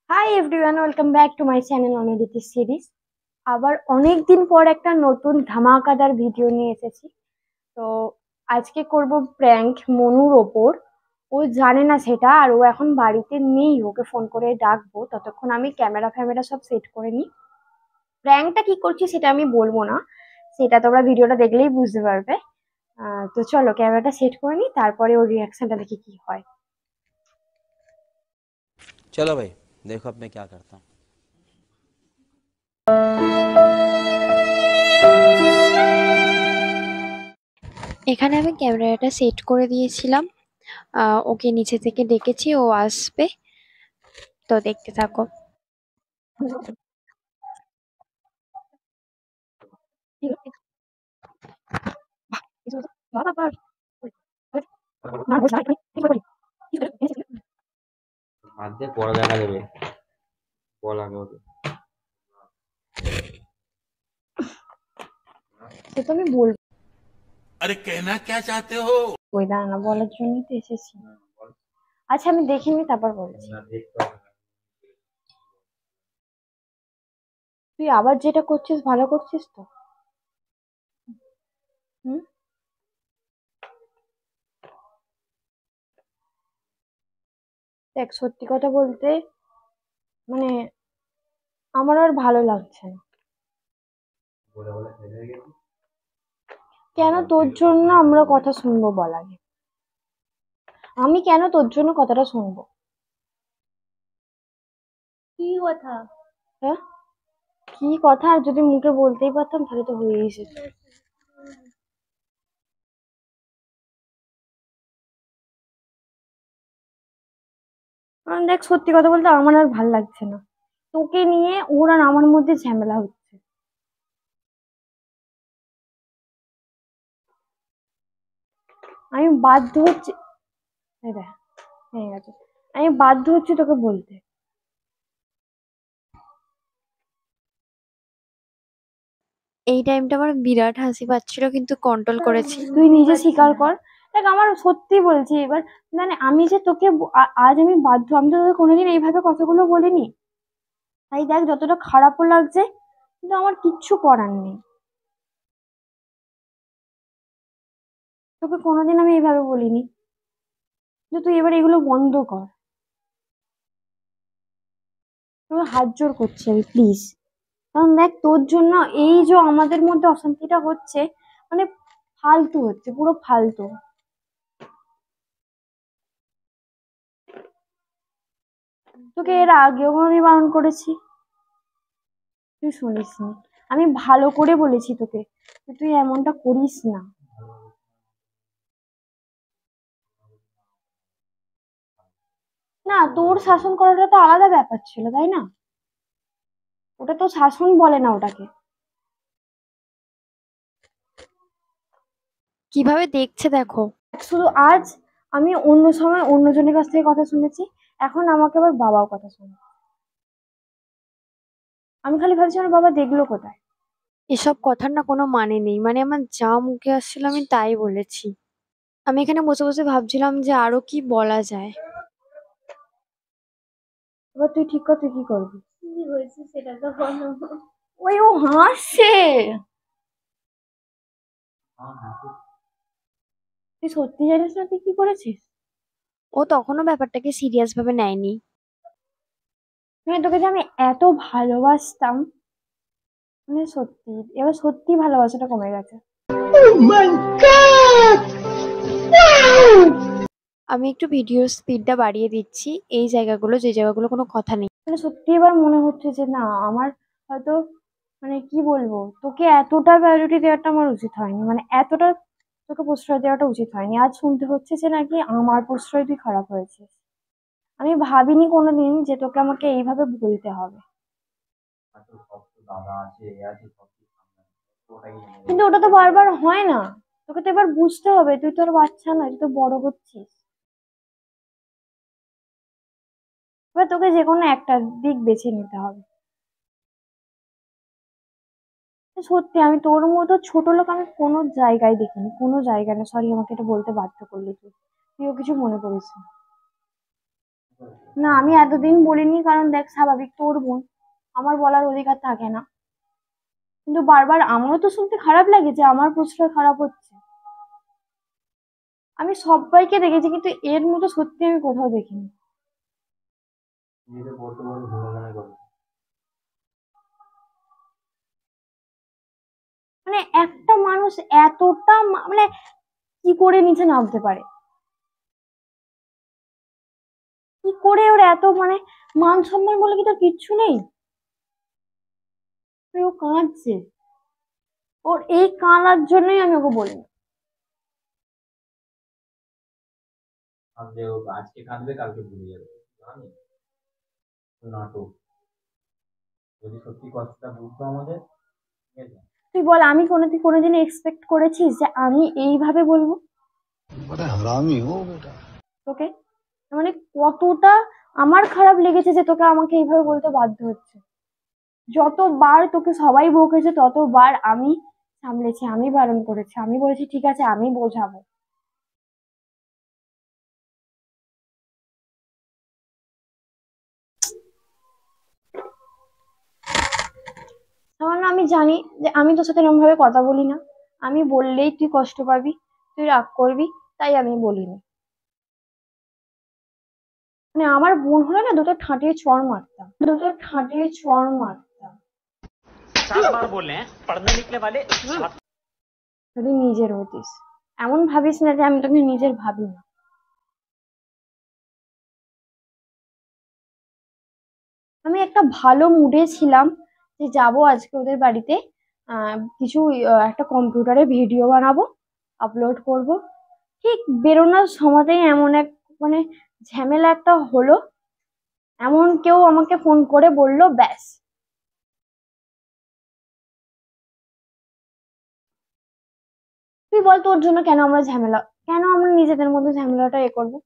High everyone, welcome back to my channel Anuditi series. আবার অনেক দিন পর একটা নতুন ধামাকাদার ভিডিও নিয়ে এসেছি। তো আজকে করব প্র্যাঙ্ক মনুর ওপর। ও জানে না সেটা, আর ও এখন বাড়িতে নেই। ওকে ফোন করে ডাকবো, ততক্ষণ আমি ক্যামেরা ফ্যামেরা সব সেট করে নিই। প্র্যাঙ্কটা কি করছি সেটা আমি বলবো না, সেটা তোমরা ভিডিওটা দেখলেই বুঝতে পারবে। তো চলো ক্যামেরাটা সেট করে নিই, তারপরে ওর রিয়াকশনটা দেখি কি হয়। चलो भाई, देखो अब मैं क्या करता हूँ। এখানে আমি ক্যামেরাটা সেট করে দিয়েছিলাম। ওকে নিচে থেকে ডেকেছি, ও আসবে। তো দেখতে থাকো। বাদ দে, পরে দেখা যাবে। বল আগে ওকে। সে তো আমি বলবো, अरे कहना क्या चाहते हो। ওই দাঁড়া না, বলার জন্যই তো এসেছি। বল। আচ্ছা আমি দেখিনি, তারপর বলছি। না, দেখতে হবে না। তুই আবার যেটা করছিস ভালো করছিস তো? হুম। দেখ, সত্যি কথা বলতে মানে আমার আর ভালো লাগছে না। বলে বলে ফেল হয়ে গেছে। কেন তোর জন্য আমরা কথা শুনবো বল আগে? আমি কেন তোর জন্য কথাটা শুনবো? কি কথা? হ্যাঁ, কি কথা? আর যদি মুখে বলতেই পারতাম তাহলে তো হয়েই যেত। কারণ দেখ, সত্যি কথা বলতে আমার আর ভাল লাগছে না। তোকে নিয়ে ওর আর আমার মধ্যে ঝামেলা হচ্ছে। আমি বাধ্য হচ্ছি। এই দেখ, হয়ে গেছে। আমি বাধ্য হচ্ছি তোকে বলতে। এই টাইমটা আমার বিরাট হাসি পাচ্ছিল, কিন্তু কন্ট্রোল করেছি। তুই নিজে স্বীকার কর। দেখ, আমার সত্যি বলছি এবার, মানে আমি যে তোকে আজ আমি বাধ্য, আমি তো তোকে কোনোদিন এইভাবে কথাগুলো বলিনি। তাই দেখ, যতটা খারাপও লাগছে, কিন্তু আমার কিচ্ছু করার নেই। তোকে কোনোদিন আমি এইভাবে বলিনি যে তুই এবার এগুলো বন্ধ কর। তোকে হাত জোর করছি আমি, প্লিজ। কারণ দেখ, তোর জন্য এই যে আমাদের মধ্যে অশান্তিটা হচ্ছে, মানে ফালতু হচ্ছে, পুরো ফালতু। তোকে এর আগেও আমি বারণ করেছি, তুই শুনিসনি। আমি ভালো করে বলেছি তোকে যে তুই এমনটা করিস না। না, তোর শাসন করাটা তো আলাদা ব্যাপার ছিল, তাই না? ওটা তো শাসন বলে না ওটাকে। কিভাবে দেখছে দেখো। শুধু আজ আমি অন্য সময় অন্যজনের কাছ থেকে কথা শুনেছি, এখন আমাকে আবার বাবাও কথা শোনে। আমি খালি ভাবছি আমার বাবা দেখলো কোথায়। এসব কথার না কোনো মানে নেই, মানে আমার যা মুখে আসছিল আমি তাই বলেছি। আমি এখানে বসে বসে ভাবছিলাম যে আরো কি বলা যায়। এবার তুই ঠিক কর, তুই কি করবি? কি হয়েছে সেটা তো বলো। ওই ও হাসছে। তুই সত্যি জানিস না তুই কি করেছিস? ও তখনও ব্যাপারটাকে সিরিয়াস ভাবে নেয়নি। মানে তোকে যে আমি এত ভালোবাসতাম, মানে সত্যি, এবার সত্যি ভালোবাসাটা কমে গেছে। আমি একটু ভিডিওর স্পিডটা বাড়িয়ে দিচ্ছি, এই জায়গাগুলো, যে জায়গাগুলো কোনো কথা নেই। মানে সত্যি এবার মনে হচ্ছে যে না, আমার হয়তো, মানে কি বলবো, তোকে এতটা প্রায়োরিটি দেওয়াটা আমার উচিত হয়নি, মানে এতটা তোকে প্রশ্রয় দেওয়াটা উচিত হয়নি। আজ শুনতে হচ্ছে যে নাকি আমার প্রশ্রয় তুই খারাপ হয়েছিস। আমি ভাবিনি কোনোদিন যে তোকে আমাকে এইভাবে বলতে হবে। এত সব তো দাদা আছে, এ আছে, সব কিছু সামলায়। ওটাই এনে কিন্তু দেবে। ওটা তো বারবার হয় না। তোকে তো এবার বুঝতে হবে, তুই তোর বাচ্চা নয়, তুই তো বড় হচ্ছিস। এবার তোকে যে কোনো একটা দিক বেছে নিতে হবে। সত্যি আমি তোর মতো ছোট লোক আমি কোনো জায়গায় দেখিনি, কোনো জায়গায় না। সরি, আমাকে এটা বলতে বাধ্য করলি তুই। তুইও কিছু মনে করিস না। না, আমি এতদিন বলিনি, কারণ দেখ স্বাভাবিক তোর বোন, আমার বলার অধিকার থাকে না। কিন্তু বারবার আমারও তো শুনতে খারাপ লাগে যে আমার প্রশ্রয় খারাপ হচ্ছে। আমি সবাইকে দেখেছি, কিন্তু এর মতো সত্যি আমি কোথাও দেখিনি। নিজেকে বলতে বড় ভালো মনে করে। মানে একটা মানুষ এতটা মানে কি করে নিচে নামতে পারে? কি করে ওর এত মানে মান সম্মান বলে কি তোর কিচ্ছু নেই? ও কাঁদছে, ওর এই কাঁদার জন্যই আমি ওকে বলি না। ভাবছে ও আজকে কাঁদবে কালকে ভুলে যাবে, জানি তো নাটক। যদি সত্যি কষ্টটা বুঝতো আমাদের, ঠিক আছে। তুই বল, আমি কোনোদিন এক্সপেক্ট করেছিস যে আমি এইভাবে বলবো তোকে? মানে কতটা আমার খারাপ লেগেছে যে তোকে আমাকে এইভাবে বলতে বাধ্য হচ্ছে। যতবার তোকে সবাই বকেছে ততবার আমি সামলেছি, আমি বারণ করেছি, আমি বলেছি ঠিক আছে আমি বোঝাবো। সামান্য আমি জানি যে আমি তোর সাথে এরকম ভাবে কথা বলি না, আমি বললেই তুই কষ্ট পাবি, তুই রাগ করবি, তাই আমি বলিনি। মানে আমার বোন হলে না দুটো ঠাঁটিয়ে চড় মারতাম, দুটো ঠাঁটিয়ে চড় মারতাম। যদি নিজের হতিস, এমন ভাবিস না যে আমি তোকে নিজের ভাবি না। আমি একটা ভালো মুডে ছিলাম যে যাব আজকে ওদের বাড়িতে, কিছু একটা কম্পিউটারে ভিডিও বানাবো, আপলোড করব। ঠিক বেরোনোর সময়তেই এমন এক মানে ঝামেলা একটা হলো। এমন কেউ আমাকে ফোন করে বলল, ব্যাস। তুই বল, তোর জন্য কেন আমরা ঝামেলা, কেন আমরা নিজেদের মধ্যে ঝামেলাটা করবো?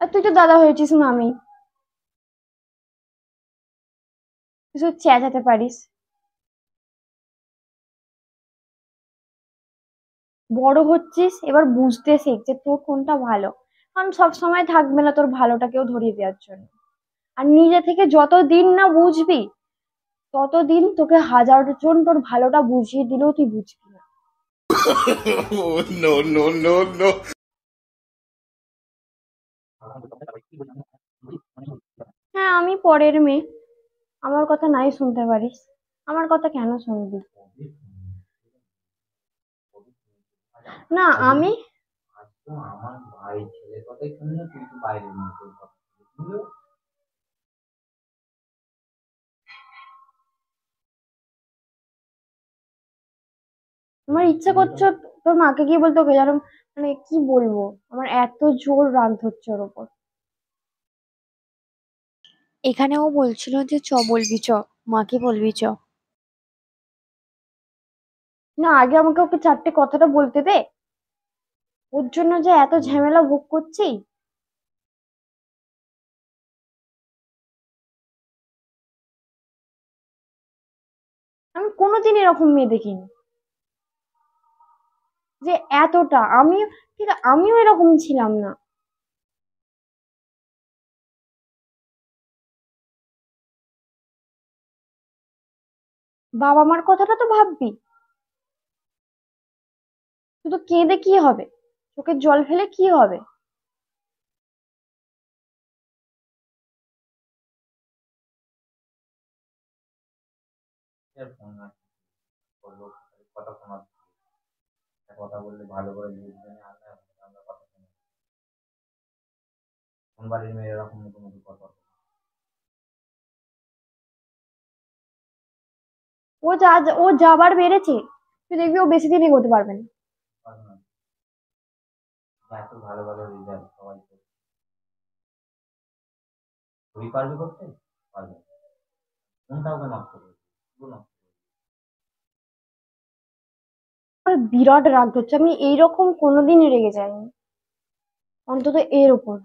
আর তুই তো দাদা হয়েছিস মামি, তুই শুধু চেঁচাতে পারিস। বড় হচ্ছিস, এবার বুঝতে শেখ যে তোর কোনটা ভালো। কারণ সব সময় থাকবে না তোর ভালোটাকেও ধরিয়ে দেওয়ার জন্য। আর নিজে থেকে যতদিন না বুঝবি, ততদিন তোকে হাজার জন তোর ভালোটা বুঝিয়ে দিলেও তুই বুঝবি না। no, no, no, no. হ্যাঁ, আমি পরের মেয়ে, আমার কথা নাই শুনতে পারিস, আমার কথা কেন শুনবি? না আজ আমি আজ তো আমার ভাই ছেলের কথাই শুনলে তুই তো বাইরের মতো কথা বলছিস। আমার ইচ্ছা করছে তোর মাকে গিয়ে বলতে, ওকে যেন মানে কি বলবো, আমার এত জোর রাগ হচ্ছে ওর ওপর। এখানে ও বলছিল যে চ বলবি, চ মাকে বলবি, চ। না, আগে আমাকে ওকে চারটে কথাটা বলতে দে, ওর জন্য যে এত ঝামেলা ভোগ করছি। আমি কোনোদিন এরকম মেয়ে দেখিনি যে এতটা। আমি ঠিক আমিও এরকম ছিলাম না। বাবা মার কথাটা তো ভাববি। শুধু কেঁদে কি হবে, চোখের জল ফেলে কি হবে? আর ফোন না করলো, কথা শোনা, কথা বললে ভালো করে বুঝবে না, আমরা কথা শুনি। কোন বাড়ির মেয়ে এরকম নতুন নতুন কথা বলে? ও যাবার বেড়েছে, তুই দেখবি ও বেশি দিন এগোতে পারবে না। পারবে না। এত ভালো ভালো রেজাল্ট সবাই করছে, তুই পারবি করতে? পারবে না। কোনটা ওকে নষ্ট করবে? পুরো নষ্ট করবে। আমার বিরাট রাগ হচ্ছে, আমি এইরকম কোনোদিনই রেগে যাইনি, অন্তত এর উপর।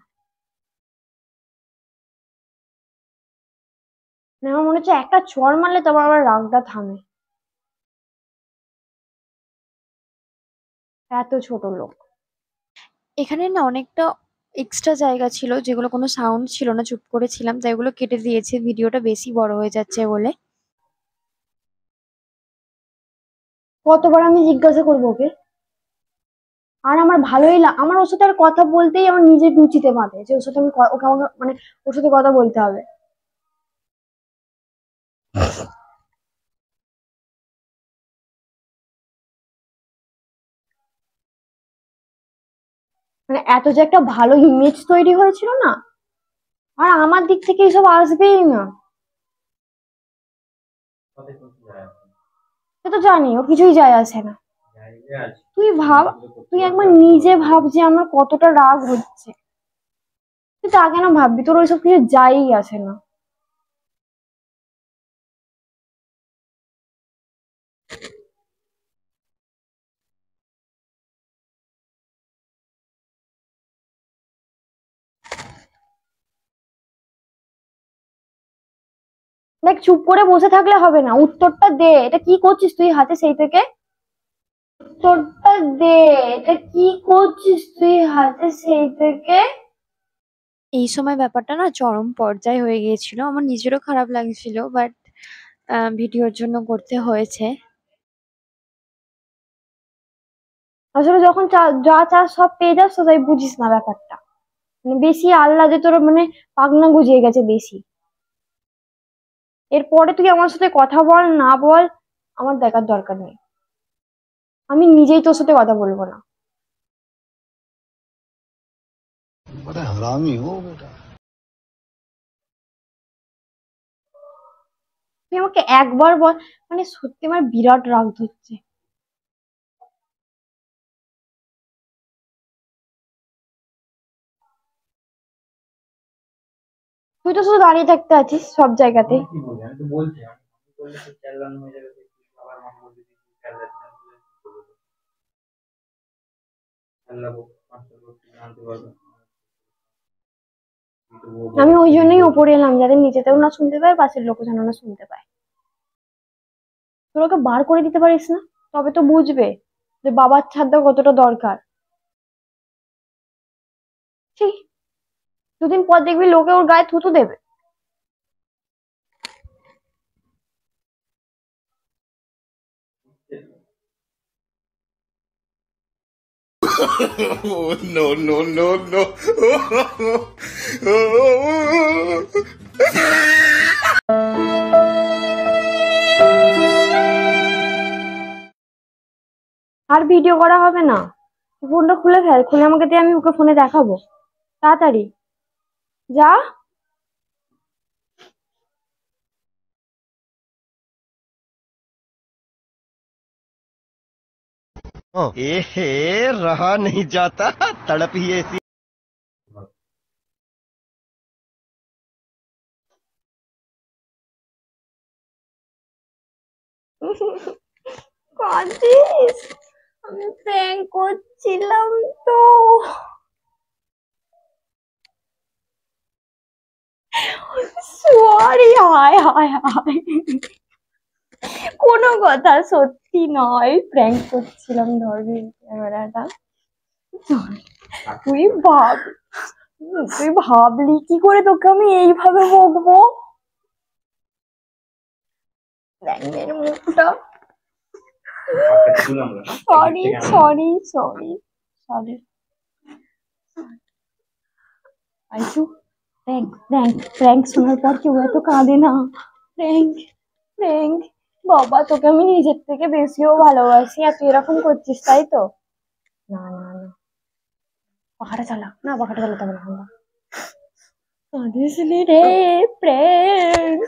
মানে আমার মনে হচ্ছে একটা চড় মারলে তবে আমার রাগটা থামে। এত ছোট লোক। এখানে না অনেকটা এক্সট্রা জায়গা ছিল যেগুলো কোনো সাউন্ড ছিল না, চুপ করেছিলাম, তাই ওগুলো কেটে দিয়েছে, ভিডিওটা বেশি বড় হয়ে যাচ্ছে বলে। কতবার আমি জিজ্ঞাসা করবো ওকে। আর আমার ভালোই আমার ওর সাথে আর কথা বলতেই আমার নিজের রুচিতে বাঁধে যে ওর সাথে আমি ওকে আমাকে মানে ওর সাথে কথা বলতে হবে। মানে এত যে একটা ভালো ইমেজ তৈরি হয়েছিল না, আর আমার দিক থেকে এসব আসবেই না। কথায় কোনো কিছু যায় আসে না। সে তো জানি ওর কিছুই যায় আসে না। জায়গা আছে। তুই ভাব, তুই একবার নিজে ভাব যে আমার কতটা রাগ হচ্ছে। তুই তা কেন ভাববি, তোর ওইসব কিছু যাই আসে না। দেখ, চুপ করে বসে থাকলে হবে না, উত্তরটা দে। এটা কি করছিস তুই হাতে সেই থেকে? উত্তরটা দে, এটা কি করছিস তুই হাতে সেই থেকে? এই সময় ব্যাপারটা না চরম পর্যায়ে হয়ে গিয়েছিল, আমার নিজেরও খারাপ লাগছিল, বাট ভিডিওর জন্য করতে হয়েছে। আসলে যখন যা চাস সব পেয়ে যাস তো তাই বুঝিস না ব্যাপারটা। মানে বেশি আহ্লাদে তোর মানে পাগনা গুজিয়ে গেছে বেশি। এরপরে তুই আমার সাথে কথা বল না বল আমার দেখার দরকার নেই, আমি নিজেই তোর সাথে কথা বলবো না। बड़ा हरामी हो बेटा। তুই আমাকে একবার বল, মানে সত্যি আমার বিরাট রাগ ধরছে। তুই তো শুধু দাঁড়িয়ে থাকতে আছিস সব জায়গাতে। আমি কি বলবো? আমি তো বলছি, আমি বললে তো চালান হয়ে যাবে, আবার মাকে বলতে দিচ্ছি চালাবো, আনতে পারবে। আমি ওই জন্যই ওপরে এলাম, যাতে নিচেতেও না শুনতে পায়, পাশের লোকও যেন না শুনতে পায়। তোর ওকে বার করে দিতে পারিস না? তবে তো বুঝবে যে বাবার ছাড়টা কতটা দরকার। ঠিক, দুদিন পর দেখবি লোকে ওর গায়ে থুতু দেবে। Oh, no, no, no, no. আর ভিডিও করা হবে না, ফোনটা খুলে ফেল, খুলে আমাকে দিয়ে আমি ওকে ফোনে দেখাবো। তাড়াতাড়ি যা। एहे रहा नहीं जाता, तड़प ही ऐसी। কাঁদিস? আমি প্র্যাঙ্ক করছিলাম তো। সরি, হায় হায় হায়, কোনো কথা সত্যি নয়, প্র্যাঙ্ক করছিলাম। ধরবি ক্যামেরাটা? তুই ভাব, তুই ভাবলি কি করে তোকে আমি এইভাবে বকবো? প্র্যাঙ্কের মুখটা। Sorry sorry sorry sorry. Aisu, prank prank prank শোনার পর কেউ এত কাঁদে না। Prank prank. বাবা, তোকে আমি নিজের থেকে বেশিও ভালোবাসি আর তুই এরকম করছিস, তাই তো? না না না, পাখাটা চালা না, পাখাটা চালাতে হবে না। কাঁদিস নি রে, প্র্যাঙ্ক।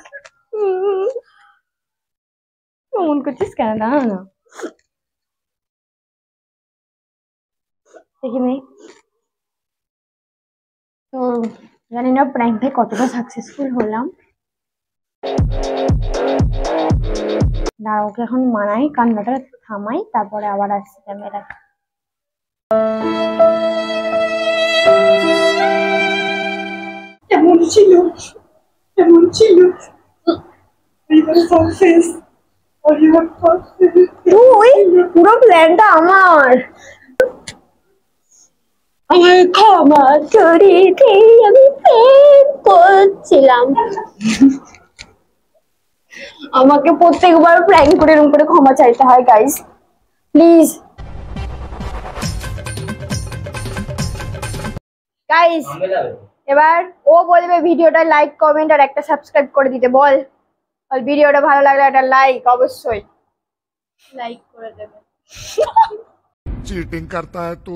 কেমন করছিস কেন? না না, দেখি নেই তো। জানি না প্র্যাঙ্কে কতটা সাকসেসফুল হলাম। দাঁড়া, ওকে এখন মানাই, কান্নাটা থামাই, তারপরে আবার আসছি ক্যামেরা। এমন ছিল, এমন ছিল। তুই পুরো প্ল্যানটা আমার, আমার ক্ষমা করে দে, আমি প্রেম করছিলাম। আমাকে প্রত্যেকবার প্র্যাঙ্ক করে এরকম করে ক্ষমা চাইতে হয় গাইস, প্লিজ গাইস। সামনে যাবে এবার ও বলবে ভিডিওটা লাইক কমেন্ট আর একটা সাবস্ক্রাইব করে দিতে। বল বল, ভিডিওটা ভালো লাগলে একটা লাইক অবশ্যই। লাইক করে দেবে। चीटिंग करता है तू